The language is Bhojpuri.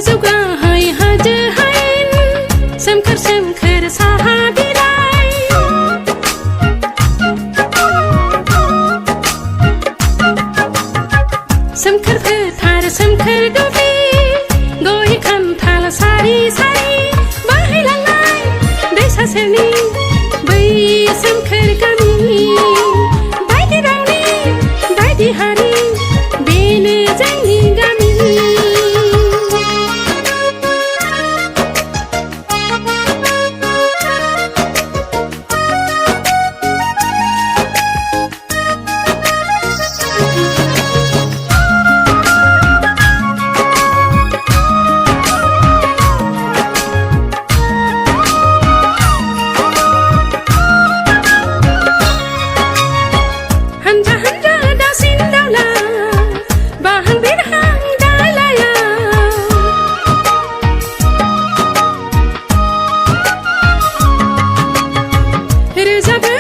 जौगाहाय हाजो हायेन सोमखोर सोमखोर साहा बिलाइ सोमखोर फोथार सोमखोर दुब्लि गय खान्थाल सारि सारि बोहैलांनाय दैसा सेरनि बै सोमखोर गामि बायदि रावनि बायदि हारि बेनो जोंनि गामि Elizabeth